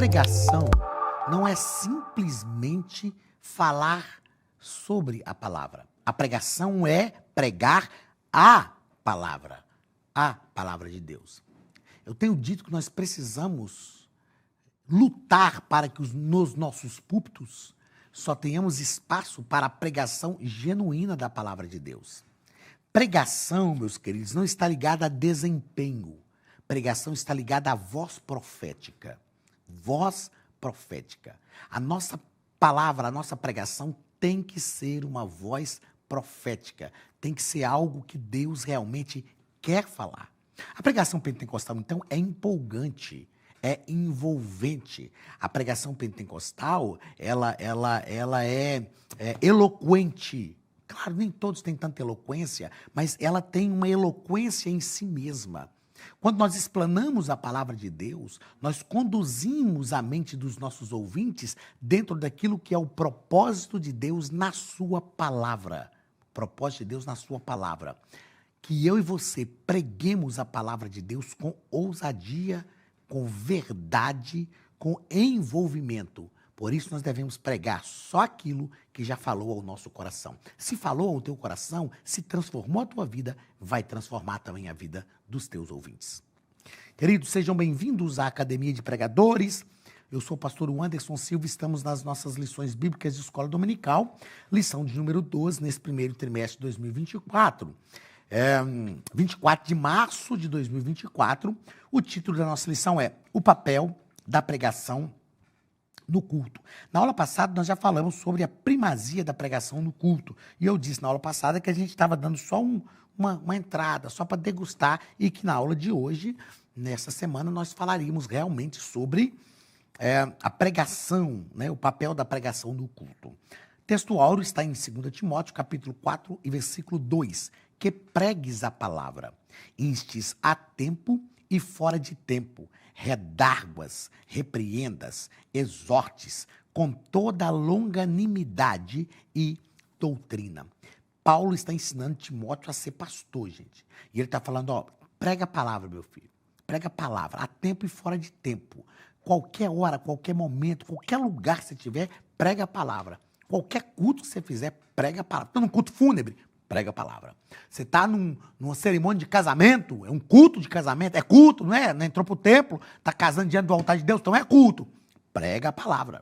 pregação não é simplesmente falar sobre a palavra. A pregação é pregar a palavra de Deus. Eu tenho dito que nós precisamos lutar para que nos nossos púlpitos só tenhamos espaço para a pregação genuína da palavra de Deus. Pregação, meus queridos, não está ligada a desempenho. Pregação está ligada à voz profética. Voz profética. A nossa palavra, a nossa pregação tem que ser uma voz profética. Tem que ser algo que Deus realmente quer falar. A pregação pentecostal, então, é empolgante, é envolvente. A pregação pentecostal, ela é eloquente. Claro, nem todos têm tanta eloquência, mas ela tem uma eloquência em si mesma. Quando nós explanamos a palavra de Deus, nós conduzimos a mente dos nossos ouvintes dentro daquilo que é o propósito de Deus na sua palavra. O propósito de Deus na sua palavra. Que eu e você preguemos a palavra de Deus com ousadia, com verdade, com envolvimento. Por isso nós devemos pregar só aquilo que já falou ao nosso coração. Se falou ao teu coração, se transformou a tua vida, vai transformar também a vida dos teus ouvintes. Queridos, sejam bem-vindos à Academia de Pregadores. Eu sou o pastor Anderson Silva, estamos nas nossas lições bíblicas de escola dominical, lição de número 12, nesse primeiro trimestre de 2024. 24 de março de 2024, o título da nossa lição é O Papel da Pregação no Culto. Na aula passada, nós já falamos sobre a primazia da pregação no culto. E eu disse na aula passada que a gente estava dando só uma entrada, só para degustar, e que na aula de hoje, nessa semana, nós falaríamos realmente sobre a pregação, né, o papel da pregação no culto. O texto áureo está em 2 Timóteo, capítulo 4 e versículo 2. Que pregues a palavra, instes a tempo e fora de tempo, redarguas, repreendas, exortes, com toda a longanimidade e doutrina. Paulo está ensinando Timóteo a ser pastor, gente. E ele está falando, prega a palavra, meu filho. Prega a palavra, a tempo e fora de tempo. Qualquer hora, qualquer momento, qualquer lugar que você estiver, prega a palavra. Qualquer culto que você fizer, prega a palavra. Está num culto fúnebre, prega a palavra. Você está numa cerimônia de casamento, é um culto de casamento, é culto, não é? Não entrou para o templo, está casando diante do altar de Deus, então é culto. Prega a palavra.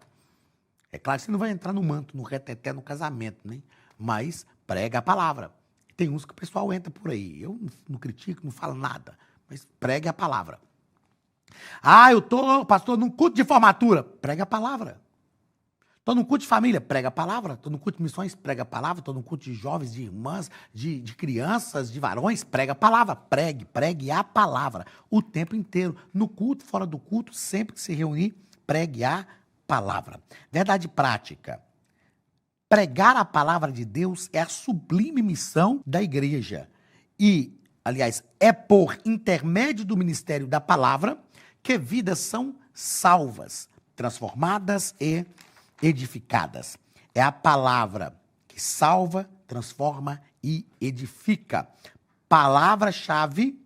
É claro que você não vai entrar no manto, no reteté, no casamento, né? Mas prega a palavra. Tem uns que o pessoal entra por aí. Eu não critico, não falo nada, mas prega a palavra. Eu estou, pastor, num culto de formatura. Prega a palavra. Estou num culto de família, prega a palavra. Estou num culto de missões, prega a palavra. Estou num culto de jovens, de irmãs, de crianças, de varões, prega a palavra. Pregue a palavra o tempo inteiro. No culto, fora do culto, sempre que se reunir, pregue a palavra. Verdade prática. Pregar a palavra de Deus é a sublime missão da igreja. E, aliás, é por intermédio do ministério da palavra que vidas são salvas, transformadas e edificadas. É a palavra que salva, transforma e edifica. Palavra-chave,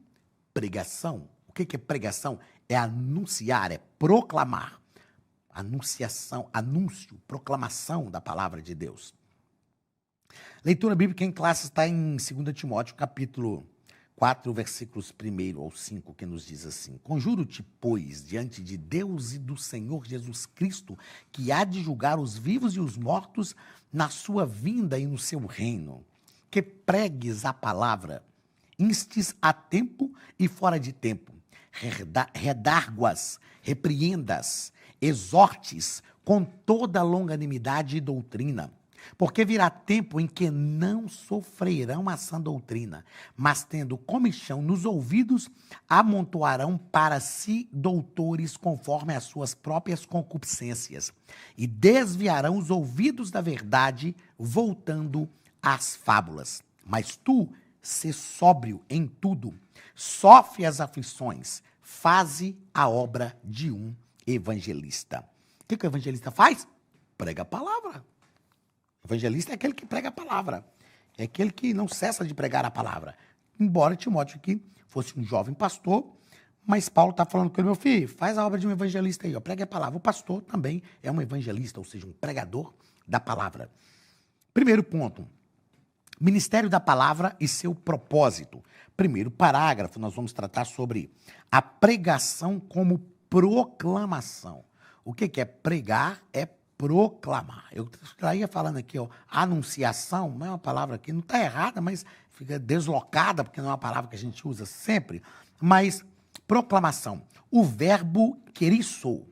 pregação. O que é pregação? É anunciar, é proclamar. Anunciação, anúncio, proclamação da palavra de Deus. Leitura bíblica em classe está em 2 Timóteo, capítulo 4, versículos 1 ao 5, que nos diz assim: Conjuro-te, pois, diante de Deus e do Senhor Jesus Cristo, que há de julgar os vivos e os mortos na sua vinda e no seu reino, que pregues a palavra, instes a tempo e fora de tempo, redarguas, repreendas, exortes com toda longanimidade e doutrina. Porque virá tempo em que não sofrerão a sã doutrina, mas tendo comichão nos ouvidos, amontoarão para si doutores conforme as suas próprias concupiscências, e desviarão os ouvidos da verdade, voltando às fábulas. Mas tu, sê sóbrio em tudo, sofre as aflições, faze a obra de um evangelista. O que o evangelista faz? Prega a palavra. O evangelista é aquele que prega a palavra. É aquele que não cessa de pregar a palavra. Embora Timóteo aqui fosse um jovem pastor, Mas Paulo está falando com ele, meu filho, faz a obra de um evangelista aí, ó, pregue a palavra. O pastor também é um evangelista, ou seja, um pregador da palavra. Primeiro ponto, ministério da palavra e seu propósito. Primeiro parágrafo, nós vamos tratar sobre a pregação como proclamação. O que é pregar? É proclamar. Eu estaria falando aqui, ó, anunciação, não é uma palavra que não está errada, mas fica deslocada, porque não é uma palavra que a gente usa sempre, mas proclamação. O verbo querisso,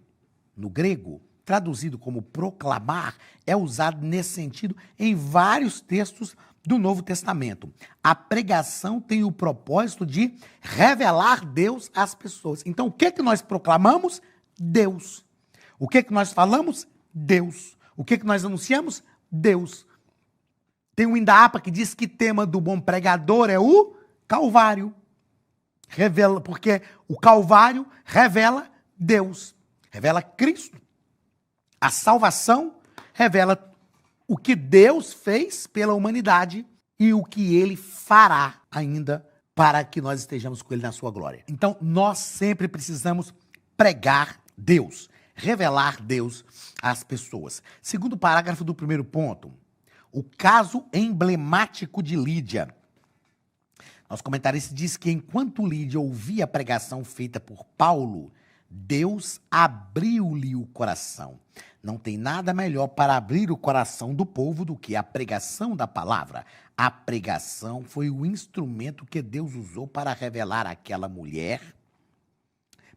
no grego, traduzido como proclamar, é usado nesse sentido em vários textos do Novo Testamento. A pregação tem o propósito de revelar Deus às pessoas. Então, o que nós proclamamos? Deus. O que nós falamos? Deus. O que nós anunciamos? Deus. Tem um Indaapa que diz que o tema do bom pregador é o Calvário. Revela, porque o Calvário revela Deus, revela Cristo. A salvação revela o que Deus fez pela humanidade e o que ele fará ainda para que nós estejamos com ele na sua glória. Então, nós sempre precisamos pregar Deus, revelar Deus às pessoas. Segundo parágrafo do primeiro ponto, o caso emblemático de Lídia. Nosso comentarista diz que enquanto Lídia ouvia a pregação feita por Paulo, Deus abriu-lhe o coração. Não tem nada melhor para abrir o coração do povo do que a pregação da palavra. A pregação foi o instrumento que Deus usou para revelar àquela mulher,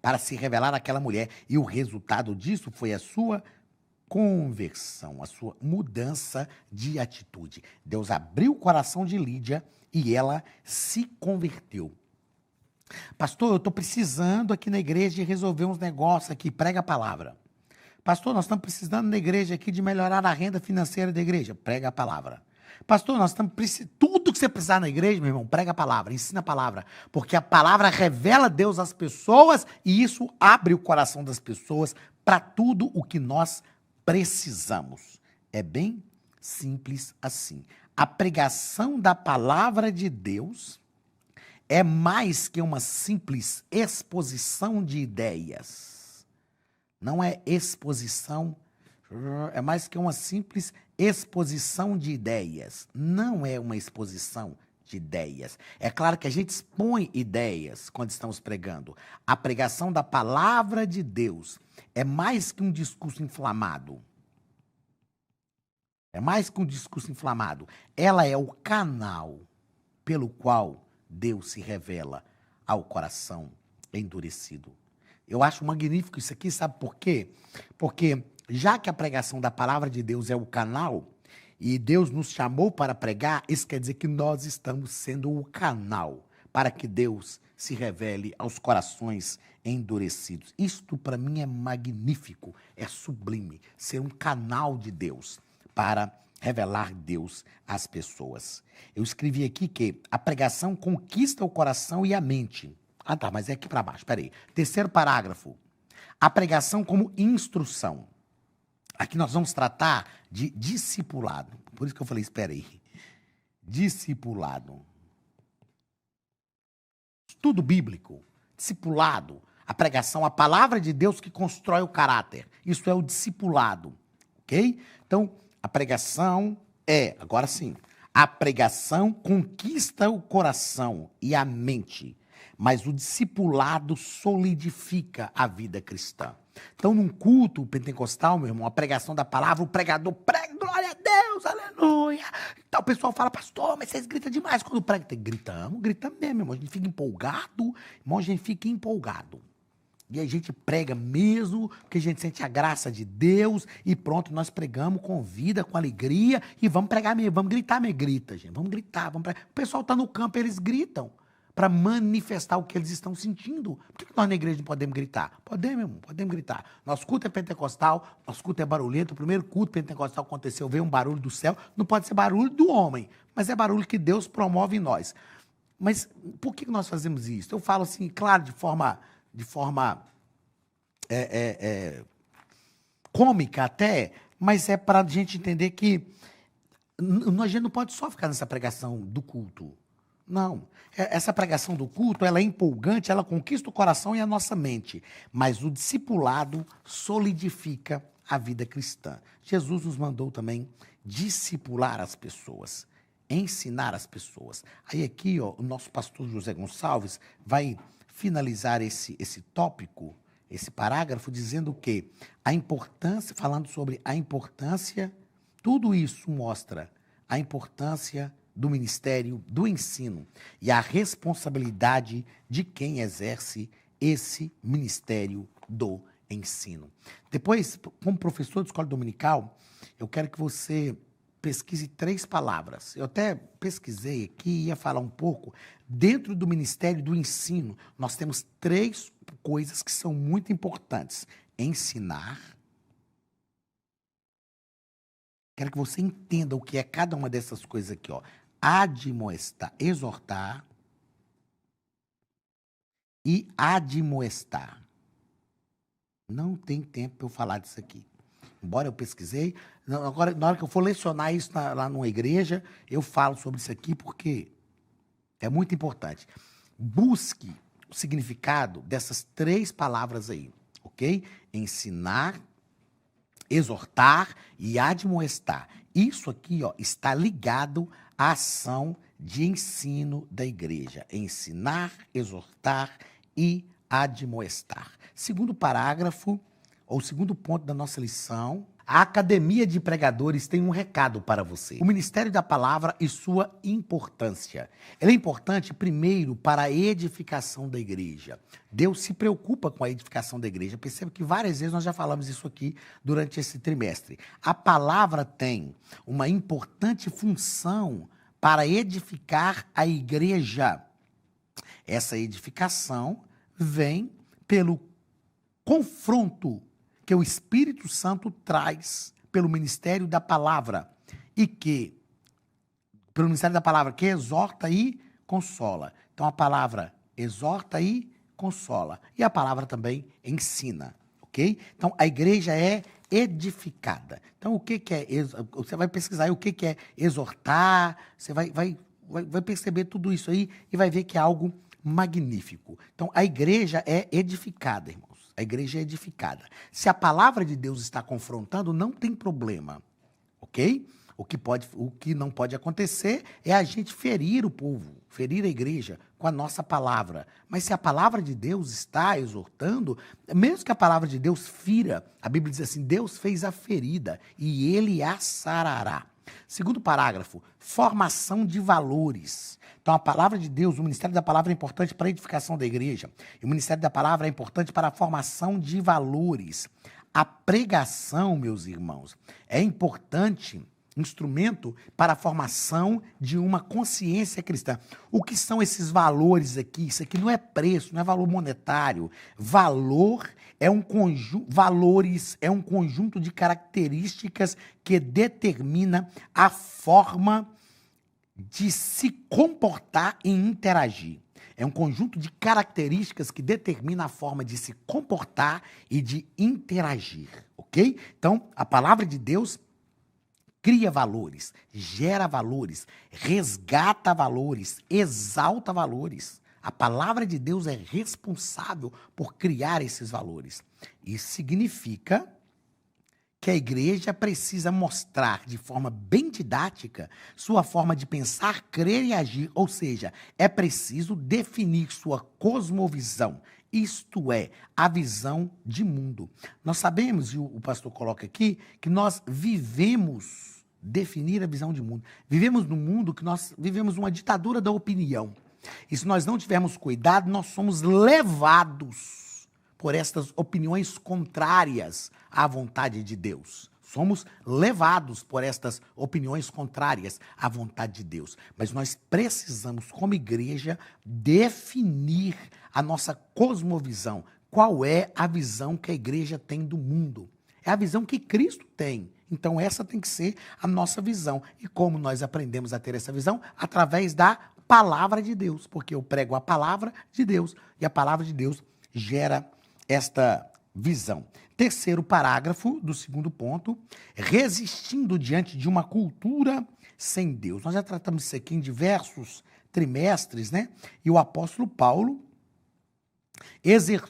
para se revelar àquela mulher. E o resultado disso foi a sua conversão, a sua mudança de atitude. Deus abriu o coração de Lídia e ela se converteu. Pastor, eu estou precisando aqui na igreja de resolver uns negócios aqui, prega a palavra. Pastor, nós estamos precisando na igreja aqui de melhorar a renda financeira da igreja, prega a palavra. Pastor, nós estamos precisando, tudo que você precisar na igreja, meu irmão, prega a palavra, ensina a palavra, porque a palavra revela Deus às pessoas e isso abre o coração das pessoas para tudo o que nós precisamos. É bem simples assim. A pregação da palavra de Deus é mais que uma simples exposição de ideias. Não é exposição, é mais que uma simples exposição de ideias. Não é uma exposição de ideias. É claro que a gente expõe ideias quando estamos pregando. A pregação da palavra de Deus é mais que um discurso inflamado. É mais que um discurso inflamado. Ela é o canal pelo qual Deus se revela ao coração endurecido. Eu acho magnífico isso aqui, sabe por quê? Porque já que a pregação da palavra de Deus é o canal, e Deus nos chamou para pregar, isso quer dizer que nós estamos sendo o canal para que Deus se revele aos corações endurecidos. Isto para mim é magnífico, é sublime, ser um canal de Deus para revelar Deus às pessoas. Eu escrevi aqui que a pregação conquista o coração e a mente. Ah, tá, mas é aqui para baixo, peraí. Terceiro parágrafo. A pregação como instrução. Aqui nós vamos tratar de discipulado. Por isso que eu falei, espera aí. Discipulado. Estudo bíblico. Discipulado. A pregação, a palavra de Deus que constrói o caráter. Isso é o discipulado. Ok? Então, a pregação agora sim, a pregação conquista o coração e a mente, mas o discipulado solidifica a vida cristã. Então, num culto pentecostal, meu irmão, a pregação da palavra, o pregador prega, glória a Deus, aleluia. Então, o pessoal fala, pastor, mas vocês gritam demais quando prega. Gritamos mesmo, irmão. A gente fica empolgado, irmão, a gente fica empolgado. E a gente prega mesmo, porque a gente sente a graça de Deus e pronto, nós pregamos com vida, com alegria e vamos pregar mesmo, vamos gritar mesmo, grita, gente, vamos gritar, vamos pregar. O pessoal está no campo, eles gritam para manifestar o que eles estão sentindo. Por que nós na igreja não podemos gritar? Podemos, irmão, podemos gritar. Nosso culto é pentecostal, nosso culto é barulhento, o primeiro culto pentecostal aconteceu, veio um barulho do céu, não pode ser barulho do homem, mas é barulho que Deus promove em nós. Mas por que nós fazemos isso? Eu falo assim, claro, de forma cômica até, mas é para a gente entender que a gente não pode só ficar nessa pregação do culto. Não. Essa pregação do culto, ela é empolgante, ela conquista o coração e a nossa mente. Mas o discipulado solidifica a vida cristã. Jesus nos mandou também discipular as pessoas, ensinar as pessoas. Aí aqui, ó, o nosso pastor José Gonçalves vai finalizar esse tópico, esse parágrafo, dizendo que a importância, falando sobre a importância, tudo isso mostra a importância do ministério do ensino e a responsabilidade de quem exerce esse ministério do ensino. Depois, como professor de escola dominical, eu quero que você pesquise 3 palavras. Eu até pesquisei aqui e ia falar um pouco. Dentro do ministério do ensino, nós temos 3 coisas que são muito importantes. Ensinar. Quero que você entenda o que é cada uma dessas coisas aqui, ó. Admoestar, exortar e admoestar. Não tem tempo para eu falar disso aqui. Embora eu pesquisei, agora, na hora que eu for lecionar isso lá numa igreja, eu falo sobre isso aqui porque é muito importante. Busque o significado dessas 3 palavras aí, ok? Ensinar, exortar e admoestar. Isso aqui, ó, está ligado à ação de ensino da igreja. Ensinar, exortar e admoestar. Segundo parágrafo, ou segundo ponto da nossa lição, a Academia de Pregadores tem um recado para você. O Ministério da Palavra e sua importância. Ela é importante, primeiro, para a edificação da igreja. Deus se preocupa com a edificação da igreja. Perceba que várias vezes nós já falamos isso aqui durante esse trimestre. A palavra tem uma importante função para edificar a igreja. Essa edificação vem pelo confronto que o Espírito Santo traz pelo ministério da palavra pelo ministério da palavra, que exorta e consola. Então, a palavra exorta e consola. E a palavra também ensina, ok? Então, a igreja é edificada. Então, o que é... Você vai pesquisar aí o que é exortar, você vai perceber tudo isso aí e vai ver que é algo magnífico. Então, a igreja é edificada, irmãos. A igreja é edificada. Se a palavra de Deus está confrontando, não tem problema, ok? O que não pode acontecer é a gente ferir o povo, ferir a igreja com a nossa palavra. Mas se a palavra de Deus está exortando, mesmo que a palavra de Deus fira, a Bíblia diz assim, Deus fez a ferida e ele a sarará. Segundo parágrafo, formação de valores. Então, a palavra de Deus, o ministério da palavra é importante para a edificação da igreja. E o ministério da palavra é importante para a formação de valores. A pregação, meus irmãos, é importante instrumento para a formação de uma consciência cristã. O que são esses valores aqui? Isso aqui não é preço, não é valor monetário. Valor é valores é um conjunto de características que determina a forma de se comportar e interagir. É um conjunto de características que determina a forma de se comportar e de interagir, ok? Então, a palavra de Deus cria valores, gera valores, resgata valores, exalta valores. A palavra de Deus é responsável por criar esses valores. Isso significa que a igreja precisa mostrar de forma bem didática sua forma de pensar, crer e agir, ou seja, é preciso definir sua cosmovisão, isto é, a visão de mundo. Nós sabemos, e o pastor coloca aqui, que nós definir a visão de mundo. Vivemos num mundo que nós vivemos uma ditadura da opinião. E se nós não tivermos cuidado, nós somos levados por estas opiniões contrárias à vontade de Deus. Somos levados por estas opiniões contrárias à vontade de Deus. Mas nós precisamos, como igreja, definir a nossa cosmovisão. Qual é a visão que a igreja tem do mundo? É a visão que Cristo tem. Então, essa tem que ser a nossa visão. E como nós aprendemos a ter essa visão? Através da palavra de Deus. Porque eu prego a palavra de Deus. E a palavra de Deus gera visão. Terceiro parágrafo do segundo ponto, resistindo diante de uma cultura sem Deus. Nós já tratamos isso aqui em diversos trimestres, né? E o apóstolo Paulo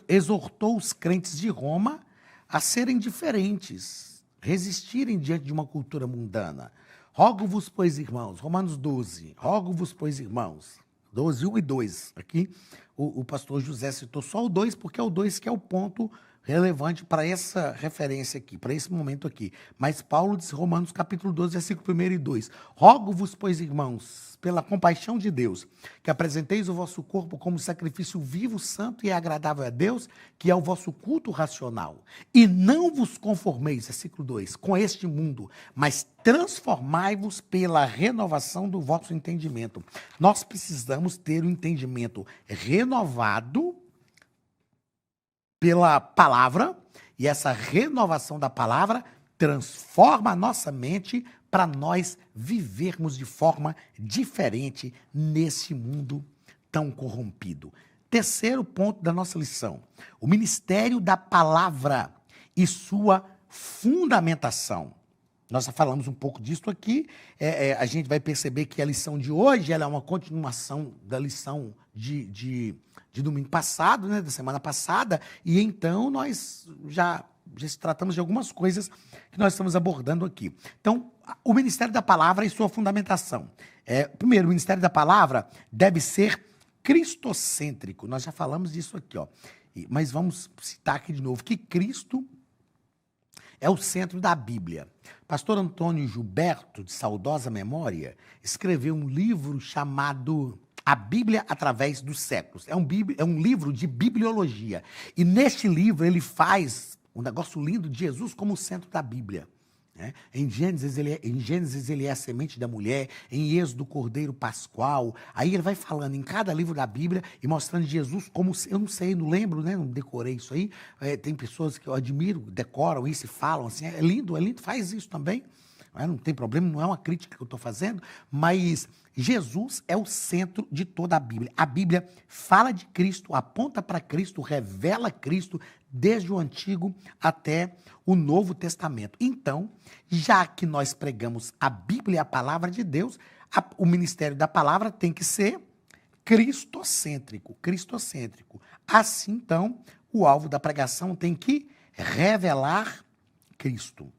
exortou os crentes de Roma a serem diferentes, resistirem diante de uma cultura mundana. Rogo-vos, pois, irmãos, Romanos 12, rogo-vos, pois, irmãos, 12, 1 e 2. Aqui o pastor José citou só o 2, porque é o 2 que é o ponto relevante para essa referência aqui, para esse momento aqui. Mas Paulo diz, Romanos capítulo 12, versículo 1 e 2. Rogo-vos, pois, irmãos, pela compaixão de Deus, que apresenteis o vosso corpo como sacrifício vivo, santo e agradável a Deus, que é o vosso culto racional. E não vos conformeis, versículo 2, com este mundo, mas transformai-vos pela renovação do vosso entendimento. Nós precisamos ter um entendimento renovado pela palavra, e essa renovação da palavra transforma a nossa mente para nós vivermos de forma diferente nesse mundo tão corrompido. Terceiro ponto da nossa lição, o ministério da palavra e sua fundamentação. Nós já falamos um pouco disso aqui, a gente vai perceber que a lição de hoje ela é uma continuação da lição de domingo passado, né, da semana passada, e então nós já tratamos de algumas coisas que nós estamos abordando aqui. Então, o ministério da palavra e sua fundamentação. Primeiro, o ministério da palavra deve ser cristocêntrico. Nós já falamos disso aqui, ó. Mas vamos citar aqui de novo que Cristo é o centro da Bíblia. Pastor Antônio Gilberto, de saudosa memória, escreveu um livro chamado A Bíblia através dos séculos. É um livro de bibliologia. E neste livro ele faz um negócio lindo de Jesus como o centro da Bíblia. Em Gênesis ele é a semente da mulher, em Êxodo o Cordeiro Pascual. Aí ele vai falando em cada livro da Bíblia e mostrando Jesus como, eu não sei, não lembro, né? Não decorei isso aí. Tem pessoas que eu admiro, decoram isso e falam assim, é lindo, faz isso também. Não tem problema, não é uma crítica que eu estou fazendo, mas Jesus é o centro de toda a Bíblia. A Bíblia fala de Cristo, aponta para Cristo, revela Cristo desde o Antigo até o Novo Testamento. Então, já que nós pregamos a Bíblia, a palavra de Deus, o ministério da palavra tem que ser cristocêntrico, cristocêntrico. Assim, então, o alvo da pregação tem que revelar Cristo.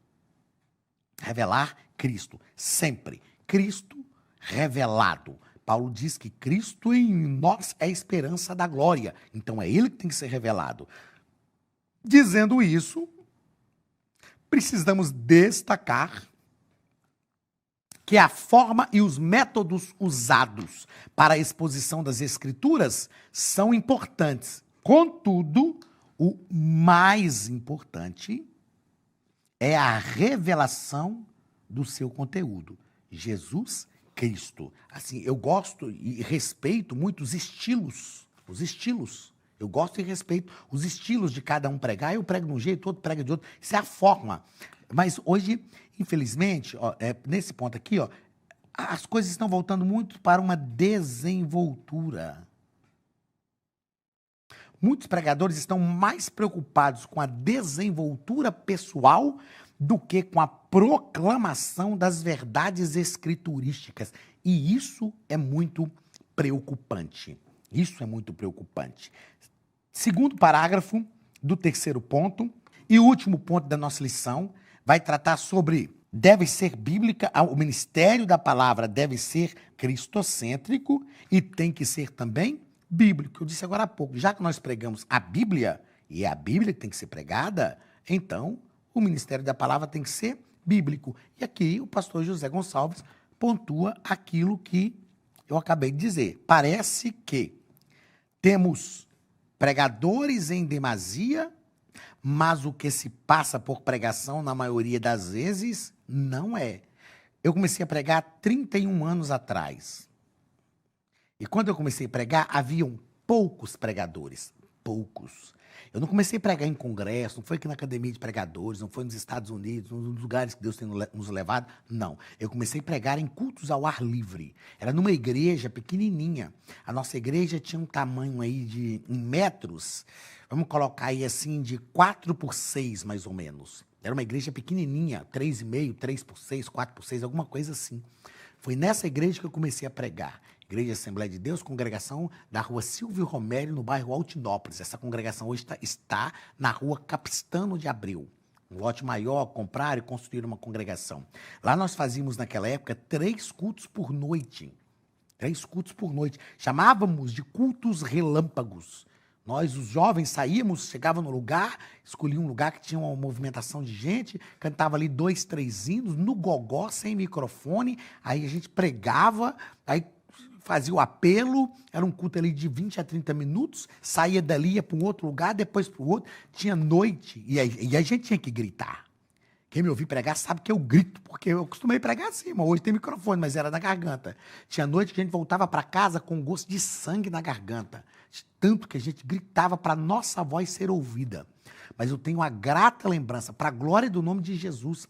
Revelar Cristo, sempre. Cristo revelado. Paulo diz que Cristo em nós é a esperança da glória. Então é ele que tem que ser revelado. Dizendo isso, precisamos destacar que a forma e os métodos usados para a exposição das Escrituras são importantes. Contudo, o mais importante é a revelação do seu conteúdo. Jesus Cristo. Assim, eu gosto e respeito muito os estilos. Eu gosto e respeito os estilos de cada um pregar. Eu prego de um jeito, outro prega de outro. Isso é a forma. Mas hoje, infelizmente, nesse ponto aqui, as coisas estão voltando muito para uma desenvoltura. Muitos pregadores estão mais preocupados com a desenvoltura pessoal do que com a proclamação das verdades escriturísticas. E isso é muito preocupante. Isso é muito preocupante. Segundo parágrafo do terceiro ponto e último ponto da nossa lição vai tratar sobre deve ser bíblica, o ministério da palavra deve ser cristocêntrico e tem que ser também bíblico. Eu disse agora há pouco, já que nós pregamos a Bíblia, e é a Bíblia que tem que ser pregada, então o ministério da palavra tem que ser bíblico. E aqui o pastor José Gonçalves pontua aquilo que eu acabei de dizer. Parece que temos pregadores em demasia, mas o que se passa por pregação, na maioria das vezes, não é. Eu comecei a pregar 31 anos atrás. E quando eu comecei a pregar, haviam poucos pregadores. Poucos. Eu não comecei a pregar em congresso, não foi aqui na academia de pregadores, não foi nos Estados Unidos, nos lugares que Deus tem nos levado, não. Eu comecei a pregar em cultos ao ar livre. Era numa igreja pequenininha. A nossa igreja tinha um tamanho aí em metros, vamos colocar aí assim, de 4x6 mais ou menos. Era uma igreja pequenininha, 3,5, 3x6, 4x6, alguma coisa assim. Foi nessa igreja que eu comecei a pregar. Igreja Assembleia de Deus, congregação da rua Silvio Romero, no bairro Altinópolis. Essa congregação hoje está na rua Capistano de Abreu. Um lote maior, compraram e construíram uma congregação. Lá nós fazíamos, naquela época, 3 cultos por noite. 3 cultos por noite. Chamávamos de cultos relâmpagos. Nós, os jovens, saíamos, chegava no lugar, escolhia um lugar que tinha uma movimentação de gente, cantava ali 2, 3 hinos, no gogó, sem microfone, aí a gente pregava, aí fazia o apelo, era um culto ali de 20 a 30 minutos, saía dali, ia para um outro lugar, depois para o outro, tinha noite, e a gente tinha que gritar. Quem me ouvir pregar sabe que eu grito, porque eu costumei pregar assim, mas hoje tem microfone, mas era na garganta. Tinha noite que a gente voltava para casa com gosto de sangue na garganta, de tanto que a gente gritava para nossa voz ser ouvida. Mas eu tenho a grata lembrança, para a glória do nome de Jesus,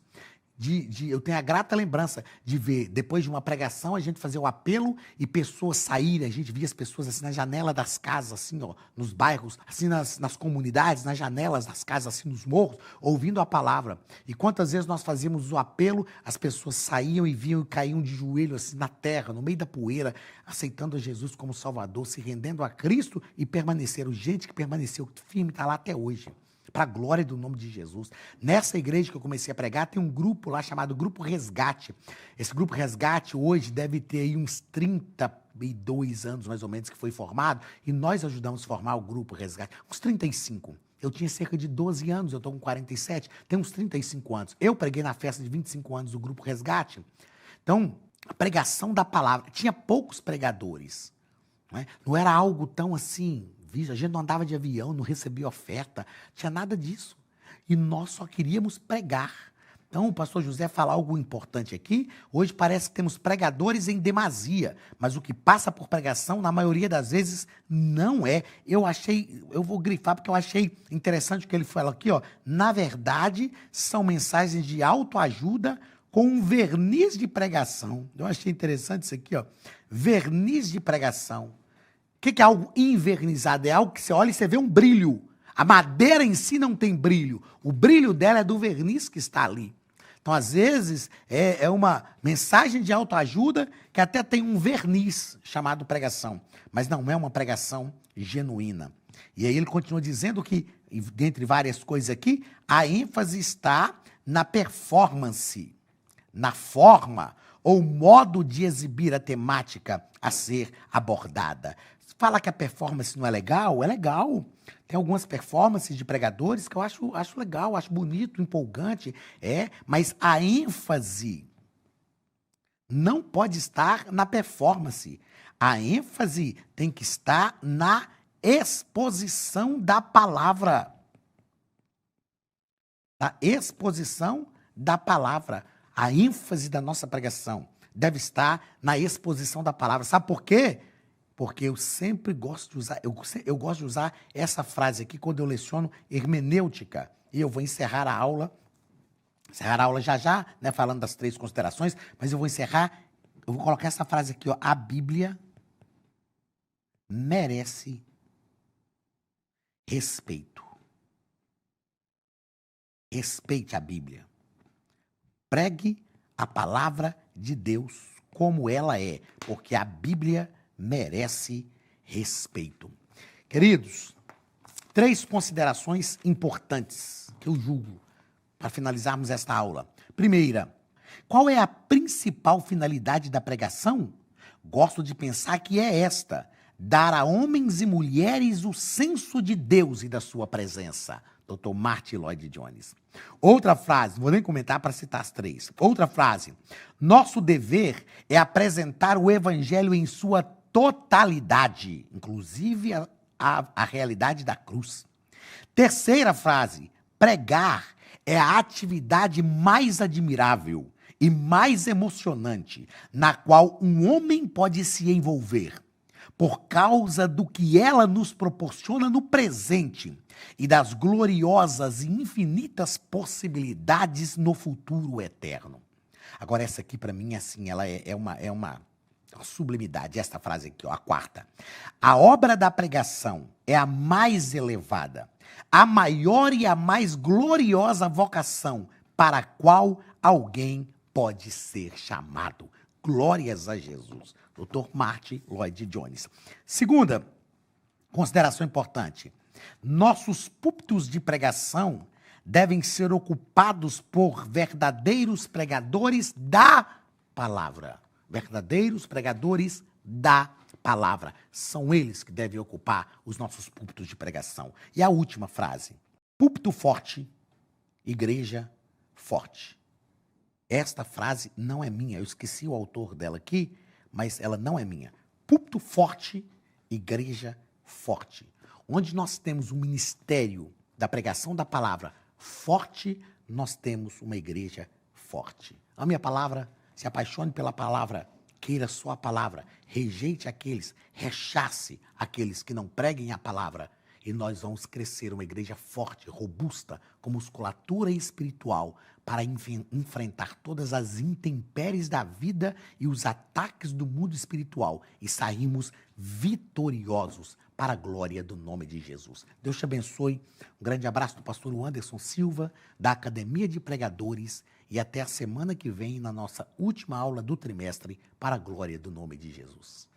eu tenho a grata lembrança de ver, depois de uma pregação, a gente fazer o apelo e pessoas saírem, a gente via as pessoas assim na janela das casas, assim, ó, nos bairros, assim nas comunidades, nas janelas das casas, assim nos morros, ouvindo a palavra. E quantas vezes nós fazíamos o apelo, as pessoas saíam e viam e caíam de joelho assim na terra, no meio da poeira, aceitando a Jesus como Salvador, se rendendo a Cristo e permaneceram. Gente que permaneceu firme, está lá até hoje. Para a glória do nome de Jesus. Nessa igreja que eu comecei a pregar, tem um grupo lá chamado Grupo Resgate. Esse Grupo Resgate hoje deve ter aí uns 32 anos, mais ou menos, que foi formado, e nós ajudamos a formar o Grupo Resgate. Uns 35. Eu tinha cerca de 12 anos, eu estou com 47, tem uns 35 anos. Eu preguei na festa de 25 anos do Grupo Resgate. Então, a pregação da palavra, tinha poucos pregadores. Não era algo tão assim... A gente não andava de avião, não recebia oferta, tinha nada disso. E nós só queríamos pregar. Então, o pastor José fala algo importante aqui. Hoje parece que temos pregadores em demasia, mas o que passa por pregação, na maioria das vezes, não é. Eu vou grifar porque eu achei interessante o que ele fala aqui, ó. Na verdade, são mensagens de autoajuda com um verniz de pregação. Eu achei interessante isso aqui, ó. Verniz de pregação. O que é algo invernizado? É algo que você olha e você vê um brilho. A madeira em si não tem brilho. O brilho dela é do verniz que está ali. Então, às vezes, é uma mensagem de autoajuda que até tem um verniz chamado pregação. Mas não é uma pregação genuína. E aí ele continua dizendo que, dentre várias coisas aqui, a ênfase está na performance, na forma ou modo de exibir a temática a ser abordada. Fala que a performance não é legal? É legal. Tem algumas performances de pregadores que eu acho legal, acho bonito, empolgante, mas a ênfase não pode estar na performance. A ênfase tem que estar na exposição da palavra. Na exposição da palavra. A ênfase da nossa pregação deve estar na exposição da palavra. Sabe por quê? Porque eu sempre gosto de usar, eu gosto de usar essa frase aqui quando eu leciono hermenêutica. E eu vou encerrar a aula já, né, falando das 3 considerações, mas eu vou colocar essa frase aqui, ó. A Bíblia merece respeito. Respeite a Bíblia. Pregue a palavra de Deus como ela é, porque a Bíblia merece respeito. Queridos, 3 considerações importantes que eu julgo para finalizarmos esta aula. Primeira, qual é a principal finalidade da pregação? Gosto de pensar que é esta: dar a homens e mulheres o senso de Deus e da sua presença. Dr. Martyn Lloyd-Jones. Outra frase, vou nem comentar para citar as 3. Outra frase: nosso dever é apresentar o evangelho em sua totalidade, inclusive a realidade da cruz. Terceira frase: pregar é a atividade mais admirável e mais emocionante na qual um homem pode se envolver. por causa do que ela nos proporciona no presente e das gloriosas e infinitas possibilidades no futuro eterno. Agora, essa aqui, para mim, assim, ela é uma sublimidade. Esta frase aqui, ó, a quarta. A obra da pregação é a mais elevada, a maior e a mais gloriosa vocação para a qual alguém pode ser chamado. Glórias a Jesus. Dr. Martyn Lloyd-Jones. Segunda consideração importante. Nossos púlpitos de pregação devem ser ocupados por verdadeiros pregadores da palavra. Verdadeiros pregadores da palavra. São eles que devem ocupar os nossos púlpitos de pregação. E a última frase. Púlpito forte, igreja forte. Esta frase não é minha. Eu esqueci o autor dela aqui, mas ela não é minha. Púlpito forte, igreja forte. Onde nós temos um ministério da pregação da palavra forte, nós temos uma igreja forte. Ame a palavra, se apaixone pela palavra, queira só a palavra, rejeite aqueles, rechace aqueles que não preguem a palavra. E nós vamos crescer uma igreja forte, robusta, com musculatura espiritual, para enfrentar todas as intempéries da vida e os ataques do mundo espiritual e sairmos vitoriosos para a glória do nome de Jesus. Deus te abençoe. Um grande abraço do pastor Anderson Silva, da Academia de Pregadores, e até a semana que vem na nossa última aula do trimestre para a glória do nome de Jesus.